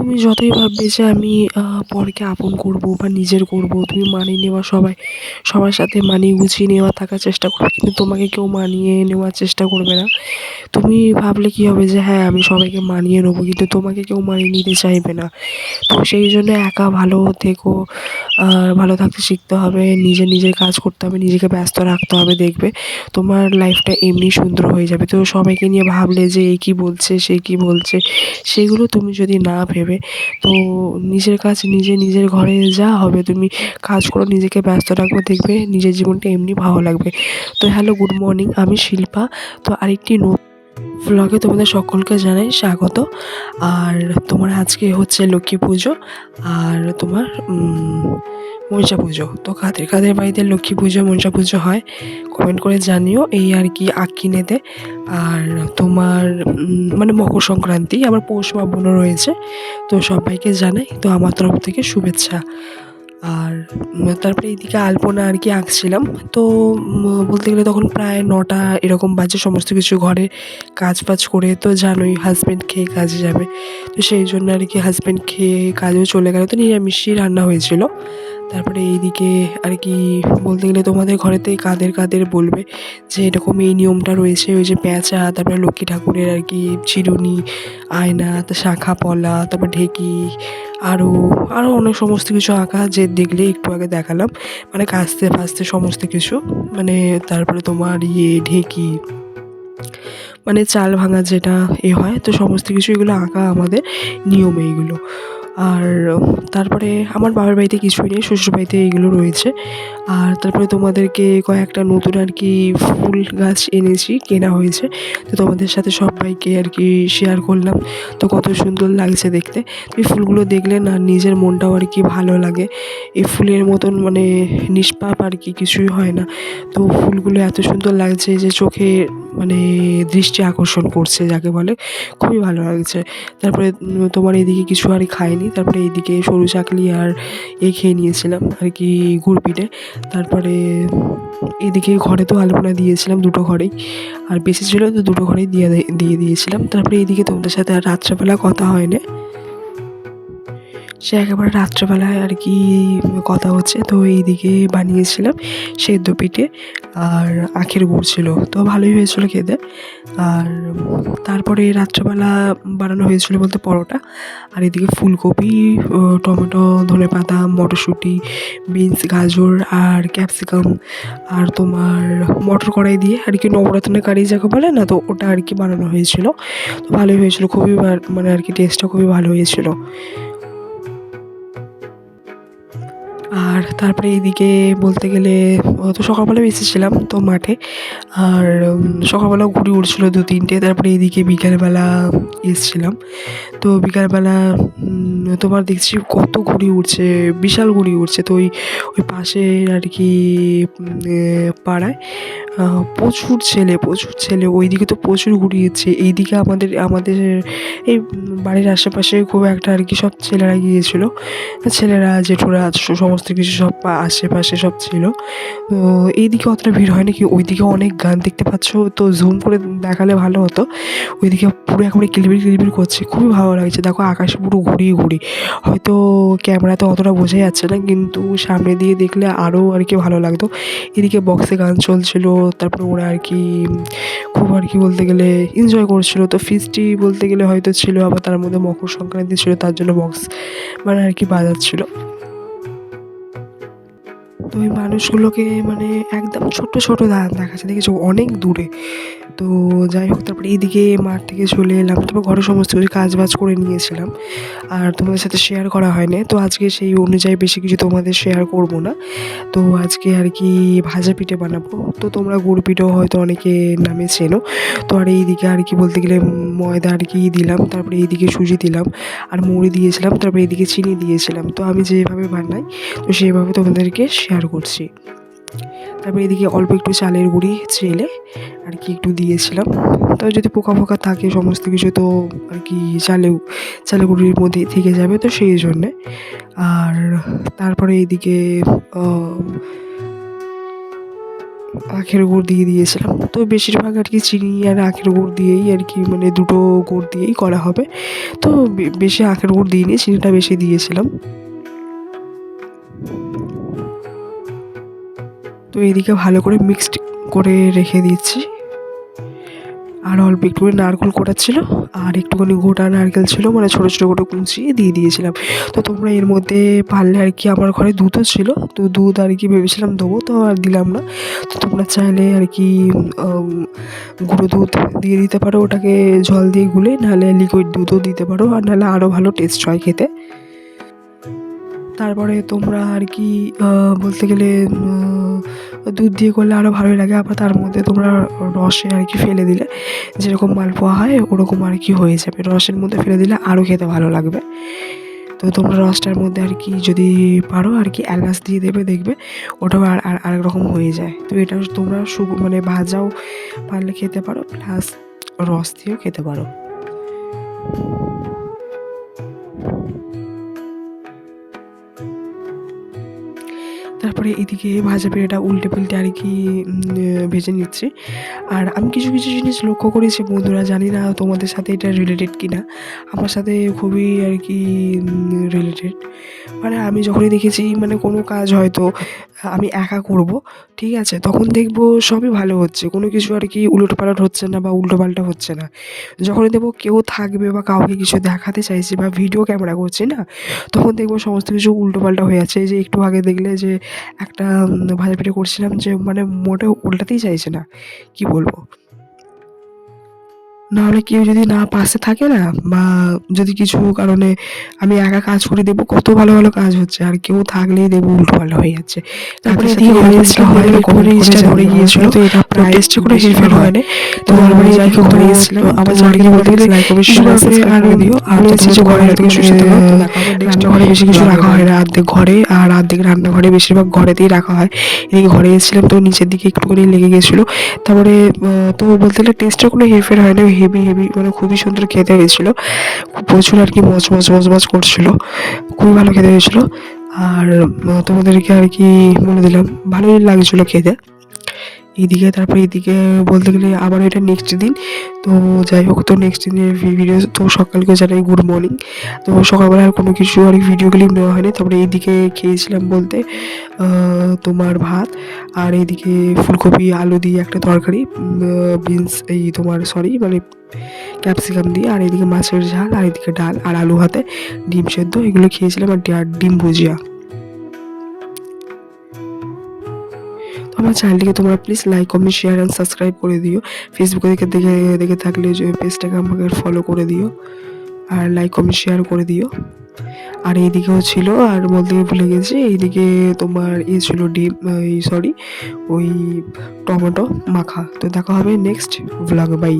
তুমি যতই ভাববে যে আমি পরকে আপন করব বা নিজের করব, তুমি মানিয়ে নেওয়া সবার সাথে মানিয়ে গুছিয়ে নেওয়া থাকার চেষ্টা করবে, কিন্তু তোমাকে কেউ মানিয়ে নেওয়ার চেষ্টা করবে না। তুমি ভাবলে কি হবে যে হ্যাঁ আমি সবাইকে মানিয়ে নেবো, কিন্তু তোমাকে কেউ মানিয়ে নিতে চাইবে না। তো সেই জন্য একা ভালো থেকো, আর ভালো থাকতে শিখতে হবে, নিজের কাজ করতে হবে, নিজেকে ব্যস্ত রাখতে হবে, দেখবে তোমার লাইফটা এমনি সুন্দর হয়ে যাবে। তো সবাইকে নিয়ে ভাবলে যে এ কী বলছে, সে কী বলছে, সেগুলো তুমি যদি না ভেবে তো নিজের কাজ নিজের ঘরে যা হবে তুমি কাজ করো, নিজেকে ব্যস্ত রাখবে, দেখবে নিজের জীবনটা এমনি ভালো লাগবে। তো হ্যালো, গুড মর্নিং, আমি শিল্পা। তো আরেকটি ভ্লগে তোমাদের সকলকে জানাই স্বাগত। আর তোমার আজকে হচ্ছে লক্ষ্মী পুজো আর তোমার মনসা পুজো। তো কাদের বাড়িতে লক্ষ্মী পুজো মনসা পুজো হয় কমেন্ট করে জানিও। এই আর কি আক্কিনেতে। আর তোমার মানে মকর সংক্রান্তি আবার পৌষ পার্বণও রয়েছে। তো সবাইকে জানাই তো আমার তরফ থেকে শুভেচ্ছা। আর তারপরে এইদিকে আলপনা আর কি আঁকছিলাম। তো বলতে গেলে তখন প্রায় ৯টা এরকম বাজে, সমস্ত কিছু ঘরে কাজ-বাজ করে, তো জানোই হাসব্যান্ড খেয়ে কাজে যাবে। তো সেই জন্য আর কি হাসব্যান্ড খেয়ে কাজেও চলে গেল, তো নিরামিষই রান্না হয়েছিল। তারপরে এইদিকে আর কি বলতে গেলে তোমাদের ঘরেতে কাদের বলবে যে এরকম এই নিয়মটা রয়েছে, ওই যে পেঁচা, তারপরে লক্ষ্মী ঠাকুরের আর কি চিরুনি, আয়না, তো শাঁখা পলা, তারপর ঢেঁকি, আরও অনেক সমস্ত কিছু আঁকা, যে দেখলে একটু আগে দেখালাম, মানে কাস্তে ফাস্তে সমস্ত কিছু, মানে তারপরে তোমার ঢেঁকি, মানে চাল ভাঙা যেটা হয়, তো সমস্ত কিছু এগুলো আঁকা আমাদের নিয়ম এইগুলো। আর তারপরে আমার বাবার বাড়িতে কিছুই নেই, শ্বশুর বাড়িতে এইগুলো রয়েছে। আর তারপরে তোমাদেরকে কয়েকটা নতুন আর কি ফুল গাছ এনেছি, কেনা হয়েছে, তো তোমাদের সাথে সবাইকে আর কি শেয়ার করলাম। তো কত সুন্দর লাগছে দেখতে। এই ফুলগুলো দেখলে না নিজের মনটাও আর কি ভালো লাগে। এই ফুলের মতন মানে নিষ্পাপ আর কি কিছুই হয় না। তো ফুলগুলো এত সুন্দর লাগছে যে চোখে মানে দৃষ্টি আকর্ষণ করছে যাকে বলে, খুবই ভালো লাগছে। তারপরে তোমার এদিকে কিছু আর খাইনি, তারপরে এইদিকে সরু চাকলি আর খেয়ে নিয়েছিলাম আর কি গুড় পিঠে। তারপরে এদিকে ঘরে তো আলপনা দিয়েছিলাম দুটো ঘরেই, আর বেশি ছিল তো দুটো ঘরেই দিয়ে দিয়েছিলাম। তারপরে এইদিকে তোমাদের সাথে আর রাত্রেবেলা কথা হয় না, সে একেবারে রাত্রেবেলায় আর কি কথা হচ্ছে। তো এইদিকে বানিয়েছিলাম সেদ্ধ পিঠে আর আখের গুড় ছিল, তো ভালোই হয়েছিল খেতে। আর তারপরে রাত্রেবেলা বানানো হয়েছিল বলতে পরোটা, আর এদিকে ফুলকপি, টমেটো, ধনেপাতা, মটরশুঁটি, বিনস, গাজর আর ক্যাপসিকাম, আর তোমার মটর কড়াই দিয়ে আর কি নবরত্নের কারি যাকে বলে না, তো ওটা আর কি বানানো হয়েছিল। তো ভালোই হয়েছিল, খুবই মানে আর কি টেস্টটা খুবই ভালো হয়েছিল। আর তারপরে এইদিকে বলতে গেলে তো সকালবেলা এসেছিলাম তো মাঠে, আর সকালবেলা ঘুড়ি উড়ছিল ২-৩টে। তারপরে এইদিকে বিকালবেলা এসছিলাম, তো বিকালবেলা তোমার দেখছি কত ঘুড়ি উড়ছে, বিশাল ঘুড়ি উড়ছে। তো ওই পাশের আর কি পাড়ায় প্রচুর ছেলে ওইদিকে তো প্রচুর ঘুড়ি উড়ছে। এইদিকে আমাদের এই বাড়ির আশেপাশে খুব একটা আর কি সব ছেলেরা গিয়েছিল, ছেলেরা জেঠুরা সমস্ত কিছু সব আশেপাশে সব ছিল। তো এইদিকে অতটা ভিড় হয় না, কি ওইদিকে অনেক গান দেখতে পাচ্ছ, তো জুম করে দেখালে ভালো হতো। ওইদিকে পুরো একেবারে কিলবির করছে, খুবই ভালো লাগছে। দেখো আকাশে পুরো ঘুড়ি, হয়তো ক্যামেরাতে অতটা বোঝা যাচ্ছে না, কিন্তু সামনে দিয়ে দেখলে আরও আর কি ভালো লাগতো। এদিকে বক্সে গান চলছিল, তারপরে ওরা আর কি খুব আর কি বলতে গেলে এনজয় করছিল। তো ফিস্টি বলতে গেলে হয়তো ছিল, আবার তার মধ্যে মকর সংক্রান্তি ছিল, তার জন্য বক্স মানে আর কি বাজাচ্ছিল। তো ওই মানুষগুলোকে মানে একদম ছোট দেখাচ্ছে, দেখেছো অনেক দূরে। তো যাই হোক, তারপরে এইদিকে মাঠ থেকে চলে এলাম, তারপর ঘরে সমস্ত কিছু কাজবাজ করে নিয়েছিলাম, আর তোমাদের সাথে শেয়ার করা হয়নি। তো আজকে সেই অনুযায়ী বেশি কিছু তোমাদের শেয়ার করব না। তো আজকে আর কি ভাজা পিঠে বানাবো, তো তোমরা গুড় পিঠেও হয়তো অনেকে নামে চেনো। তো আর এইদিকে আর কি বলতে গেলে ময়দা আর কি দিলাম, তারপরে এইদিকে সুজি দিলাম আর মুড়ি দিয়েছিলাম, তারপরে এইদিকে চিনি দিয়েছিলাম। তো আমি যেভাবে বানাই তো সেইভাবে তোমাদেরকে শেয়ার করছি। তারপরে এদিকে অল্প একটু চালের গুঁড়ি চেলে আর কি একটু দিয়েছিলাম। তো যদি পোকা থাকে সমস্ত কিছু, তো আর কি চালের গুঁড়ির মধ্যেই থেকে যাবে, তো সেই জন্যে। আর তারপরে এইদিকে আখের গুড় দিয়ে দিয়েছিলাম। তো বেশিরভাগ আর কি চিনি আর আখের গুড় দিয়েই আর কি, মানে দুটো গুড় দিয়েই করা হবে। তো বেশি আখের গুড় দিইনি, চিনিটা বেশি দিয়েছিলাম। তো এইদিকে ভালো করে মিক্সড করে রেখে দিচ্ছি। আর অল্প একটু নারকেল কোড়া ছিল, আর একটুখানি গোটা নারকেল ছিল, মানে ছোটো ছোটো করে কুচিয়ে দিয়ে দিয়েছিলাম। তো তোমরা এর মধ্যে পারলে আর কি, আমার ঘরে দুধও ছিল, তো দুধ আর কি ভেবেছিলাম দেবো, তো আর দিলাম না। তো তোমরা চাইলে আর কি গুঁড়ো দুধ দিয়ে দিতে পারো, ওটাকে জল দিয়ে গুলে, নাহলে লিকুইড দুধও দিতে পারো, আর নাহলে আরও ভালো টেস্ট হয় খেতে। তারপরে তোমরা আর কি বলতে গেলে দুধ দিয়ে করলে আরও ভালোই লাগে। আবার তার মধ্যে তোমরা রসে আর কি ফেলে দিলে, যেরকম মালপোয়া হয় ওরকম আর কি হয়ে যাবে। রসের মধ্যে ফেলে দিলে আরও খেতে ভালো লাগবে। তো তোমরা রসটার মধ্যে আর কি যদি পারো আর কি এলাচ দিয়ে দেবে, দেখবে ওটাও আরেক রকম হয়ে যায়। তো এটা তোমরা মানে ভাজাও পারলে খেতে পারো, প্লাস রস দিয়েও খেতে পারো। তারপরে এদিকে ভাজা পেঁড়াটা উল্টে পাল্টে আর কি ভেজে নিচ্ছি। আর আমি কিছু কিছু জিনিস লক্ষ্য করেছি বন্ধুরা, জানি না তোমাদের সাথে এটা রিলেটেড কি না, আমার সাথে খুবই আর কি রিলেটেড। মানে আমি যখনই দেখেছি মানে কোনো কাজ হয়তো আমি একা করব, ঠিক আছে, তখন দেখবো সবই ভালো হচ্ছে, কোনো কিছু আর কি উলটপালট হচ্ছে না বা উল্টোপাল্টা হচ্ছে না। যখনই দেখবো কেউ থাকবে বা কাউকে কিছু দেখাতে চাইছে বা ভিডিও ক্যামেরা করছি না, তখন দেখবো সমস্ত কিছু উল্টোপাল্টা হয়ে যাচ্ছে। এই যে একটু আগে দেখলে যে একটা ভাজা পিঠে করছিলাম, যে মানে মোটেও উল্টাতেই চাইছে না, কি বলবো। নাহলে কেউ যদি না পাশে থাকে না, বা যদি কিছু কারণে আমি একা কাজ করে দেখবো কত ভালো ভালো কাজ হচ্ছে, আর কেউ থাকলেই দেখবো উল্টোপাল্টা হয়ে যাচ্ছে। তারপরে এদিকে ভয়েসটা হয় ভয়েসটা ধরে গিয়েছিল, তো এটা প্রায় টেস্টে কোনো হেরফের হয় না। তো তারপরে যাই হোক ঘরে এসেছিলাম, আমার চ্যানেলকে বলতে গেলে লাইক কমেন্ট শেয়ার সাবস্ক্রাইব করে দিও। আর বলে এসেছি ঘরে থেকে সুস্থ থাকো। তো দেখা হবে নেক্সট। রান্নাঘরে বেশি কিছু রাখা হয় না, অর্ধেক ঘরে আর অর্ধেক রান্নাঘরে, বেশিরভাগ ঘরেতেই রাখা হয়। এদিকে ঘরে এসেছিলাম তো নিচের দিকে একটুখানি লেগে গেছিলো। তারপরে তো বলতে গেলে টেস্টের কোনো হেরফের হয় না, হেভি হেভি মানে খুবই সুন্দর খেতে হয়েছিলো। প্রচুর আর কি মচ করছিলো, খুবই ভালো খেতে হয়েছিলো। আর তোমাদেরকে আর কি বলে দিলাম, ভালোই লাগছিলো খেতে। এইদিকে তারপরে এইদিকে বলতে গেলে আবার এটা নেক্সট দিন। তো যাই হোক, তো নেক্সট দিনের ভিডিও তো সকালকে জানাই গুড মর্নিং। তো সকালবেলা আর কোনো কিছু আর ভিডিও ক্লিপ নেওয়া হয়নি। তারপরে এইদিকে খেয়েছিলাম বলতে তোমার ভাত, আর এইদিকে ফুলকপি আলু দিয়ে একটা তরকারি, বিনস এই তোমার সরি মানে ক্যাপসিকাম দিয়ে, আর এদিকে মাছের ঝাল, আর এদিকে ডাল আর আলু ভাতে ডিম সেদ্ধ, এগুলো খেয়েছিলাম, আর ডিম ভুজিয়া। তো আমার চ্যানেলটিকে তোমরা please like comment share and subscribe করে দিও। ফেসবুকে দেখে থাকলে যে পেজটাকে আমাকে ফলো করে দিও, আর লাইক কমেন্ট শেয়ার করে দিও। আর এইদিকেও ছিল, আর বলতে ভুলে গেছি, এইদিকে তোমার ছিল ডিম, সরি ওই টমেটো মাখা। তো দেখা হবে নেক্সট ব্লগে, বাই।